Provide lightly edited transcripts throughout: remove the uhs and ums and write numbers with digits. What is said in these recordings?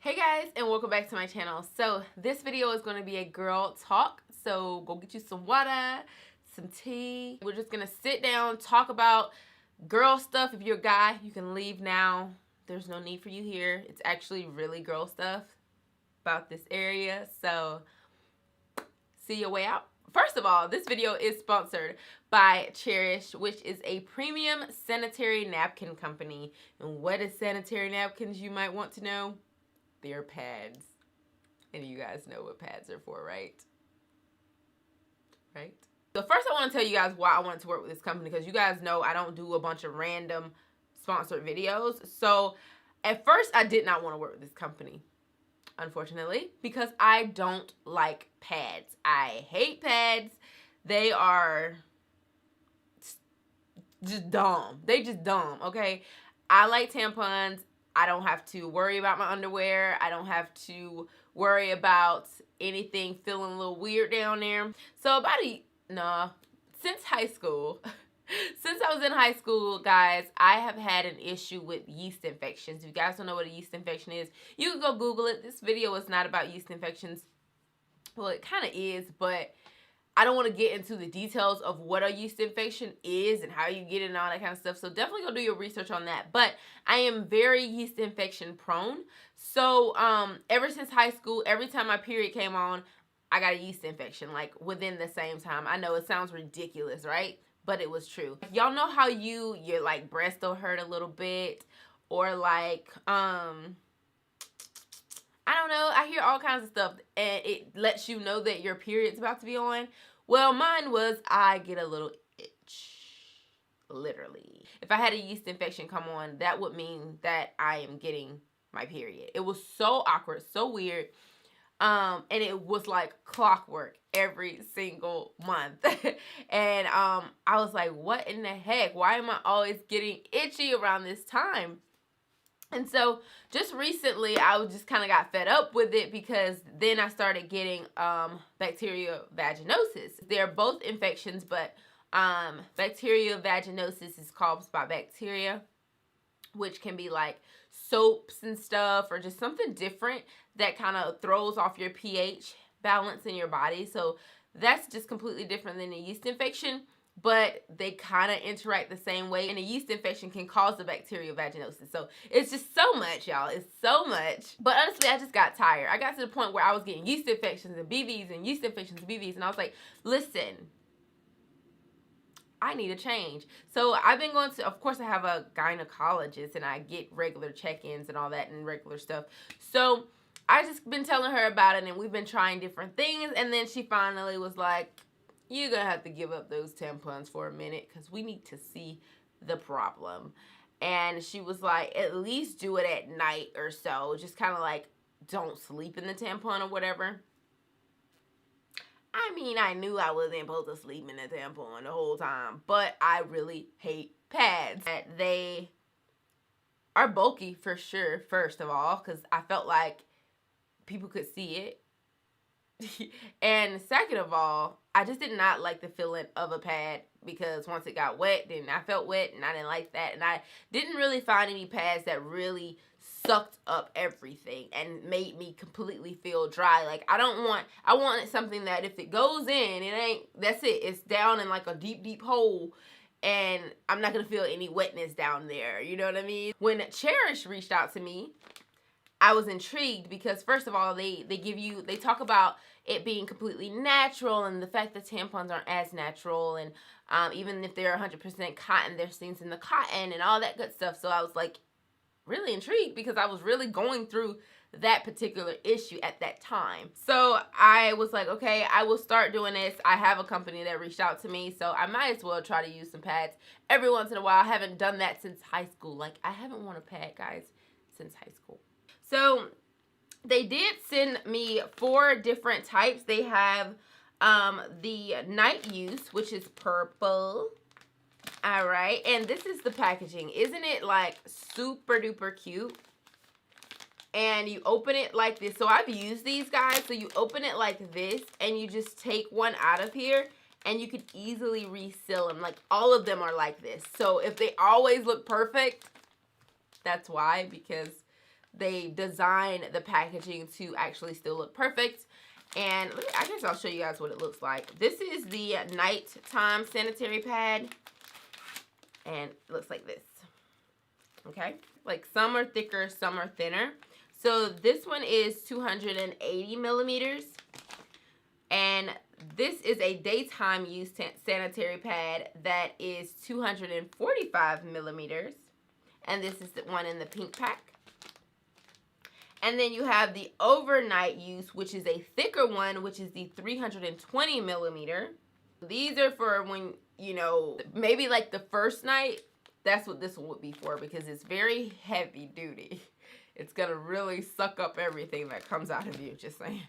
Hey guys, and welcome back to my channel. So this video is going to be a girl talk, so go get you some water, some tea. We're just going to sit down, talk about girl stuff. If you're a guy, you can leave now. There's no need for you here. It's actually really girl stuff about this area, so see your way out. First of all, this video is sponsored by Cherish, which is a premium sanitary napkin company. And what is sanitary napkins, you might want to know? They're pads. And you guys know what pads are for, right? Right? So first I want to tell you guys why I wanted to work with this company, because you guys know I don't do a bunch of random sponsored videos. So at first I did not want to work with this company, unfortunately, because I don't like pads. I hate pads. They are just dumb. They just dumb, okay? I like tampons. I don't have to worry about my underwear. I don't have to worry about anything feeling a little weird down there. So since high school, since I was in high school, guys, I have had an issue with yeast infections. If you guys don't know what a yeast infection is, you can go Google it. This video is not about yeast infections. Well, it kind of is, but I don't want to get into the details of what a yeast infection is and how you get it and all that kind of stuff. So definitely go do your research on that. But I am very yeast infection prone. So ever since high school, every time my period came on, I got a yeast infection, like within the same time. I know it sounds ridiculous, right? But it was true. Y'all know how your like breast will hurt a little bit, or like I don't know, I hear all kinds of stuff and it lets you know that your period's about to be on. Well, mine was, I get a little itch, literally. If I had a yeast infection come on, that would mean that I am getting my period. It was so awkward, so weird. And it was like clockwork every single month. And I was like, what in the heck? Why am I always getting itchy around this time? And so just recently, I just kind of got fed up with it, because then I started getting bacterial vaginosis. They're both infections, but bacterial vaginosis is caused by bacteria, which can be like soaps and stuff, or just something different that kind of throws off your pH balance in your body. So that's just completely different than a yeast infection, but they kind of interact the same way, and a yeast infection can cause the bacterial vaginosis. So it's just so much, y'all. It's so much. But honestly, I just got tired. I got to the point where I was getting yeast infections and BVs and yeast infections and BVs, and I was like, listen, I need a change. So I've been going to, of course, I have a gynecologist, and I get regular check-ins and all that and regular stuff. So I just been telling her about it, and we've been trying different things, and then she finally was like, you're going to have to give up those tampons for a minute, because we need to see the problem. And she was like, at least do it at night or so. Just kind of like, don't sleep in the tampon or whatever. I mean, I knew I wasn't supposed to sleep in the tampon the whole time, but I really hate pads. They are bulky for sure, first of all, because I felt like people could see it. And second of all, I just did not like the feeling of a pad, because once it got wet, then I felt wet, and I didn't like that. And I didn't really find any pads that really sucked up everything and made me completely feel dry. Like, I wanted something that if it goes in, that's it. It's down in like a deep, deep hole, and I'm not going to feel any wetness down there. You know what I mean? When Cherish reached out to me, I was intrigued, because first of all, they talk about it being completely natural, and the fact that tampons aren't as natural, and even if they're 100% cotton, there's things in the cotton and all that good stuff. So I was like really intrigued, because I was really going through that particular issue at that time. So I was like, okay, I will start doing this. I have a company that reached out to me, so I might as well try to use some pads every once in a while. I haven't done that since high school. Like, I haven't worn a pad, guys, since high school. So they did send me 4 different types. They have the night use, which is purple. All right, and this is the packaging. Isn't it like super duper cute? And you open it like this. So I've used these, guys. So you open it like this, and you just take one out of here, and you could easily reseal them. Like, all of them are like this. So if they always look perfect, that's why, because they design the packaging to actually still look perfect. And I guess I'll show you guys what it looks like. This is the nighttime sanitary pad, and it looks like this. Okay, like some are thicker, some are thinner. So this one is 280 millimeters, and this is a daytime use sanitary pad that is 245 millimeters, and this is the one in the pink pack. And then you have the overnight use, which is a thicker one, which is the 320 millimeter. These are for when, you know, maybe like the first night. That's what this one would be for, because it's very heavy duty. It's gonna really suck up everything that comes out of you, just saying.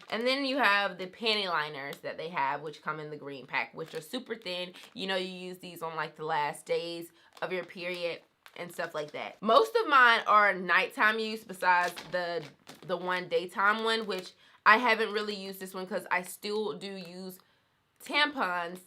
And then you have the panty liners that they have, which come in the green pack, which are super thin. You know, you use these on like the last days of your period and stuff like that. Most of mine are nighttime use, besides the one daytime one, which I haven't really used this one because I still do use tampons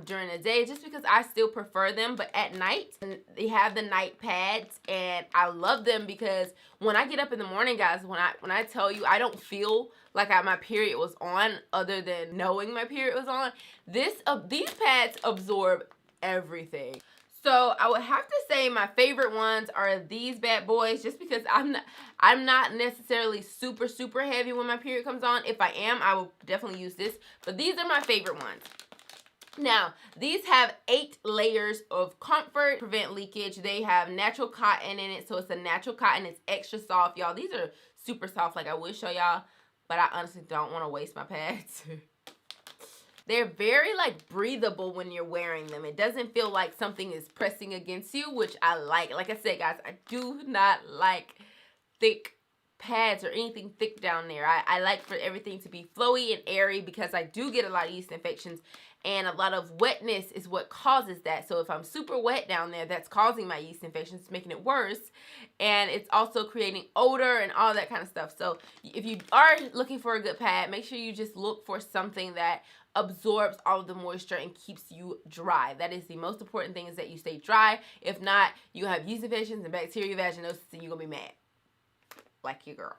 during the day, just because I still prefer them. But at night, they have the night pads, and I love them because when I get up in the morning, guys, when I tell you I don't feel like my period was on, other than knowing my period was on, these pads absorb everything. So I would have to say my favorite ones are these bad boys, just because I'm not necessarily super heavy when my period comes on. If I am, I will definitely use this. But these are my favorite ones. Now, these have 8 layers of comfort, prevent leakage. They have natural cotton in it, so it's a natural cotton. It's extra soft, y'all. These are super soft, like I would show y'all, but I honestly don't want to waste my pads. They're very, like, breathable when you're wearing them. It doesn't feel like something is pressing against you, which I like. Like I said, guys, I do not like thick pads or anything thick down there. I like for everything to be flowy and airy, because I do get a lot of yeast infections, and a lot of wetness is what causes that. So if I'm super wet down there, that's causing my yeast infections, making it worse. And it's also creating odor and all that kind of stuff. So if you are looking for a good pad, make sure you just look for something that absorbs all of the moisture and keeps you dry. That is the most important thing, is that you stay dry. If not, you have yeast infections and bacterial vaginosis, and you're gonna be mad like your girl.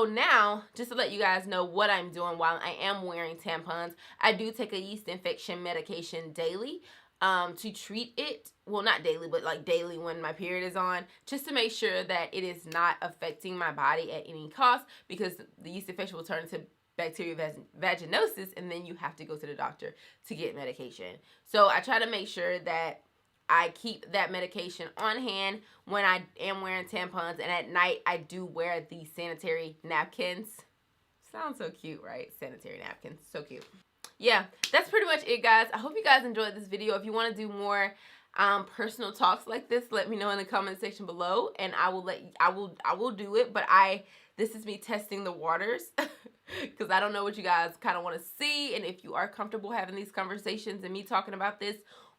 So now, just to let you guys know what I'm doing while I am wearing tampons, I do take a yeast infection medication daily to treat it. Well, not daily, but like daily when my period is on, just to make sure that it is not affecting my body at any cost, because the yeast infection will turn into bacterial vaginosis, and then you have to go to the doctor to get medication. So I try to make sure that I keep that medication on hand when I am wearing tampons, and at night I do wear the sanitary napkins. Sounds so cute, right? Sanitary napkins, so cute. Yeah, that's pretty much it, guys. I hope you guys enjoyed this video. If you want to do more personal talks like this, let me know in the comment section below, and I will do it. But this is me testing the waters because I don't know what you guys kind of want to see, and if you are comfortable having these conversations and me talking about this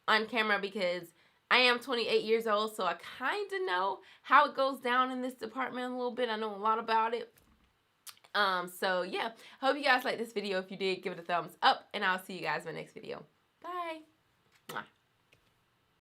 on camera, because I am 28 years old, so I kind of know how it goes down in this department a little bit. I know a lot about it. So yeah, hope you guys like this video. If you did, give it a thumbs up, and I'll see you guys in my next video. Bye. Mwah.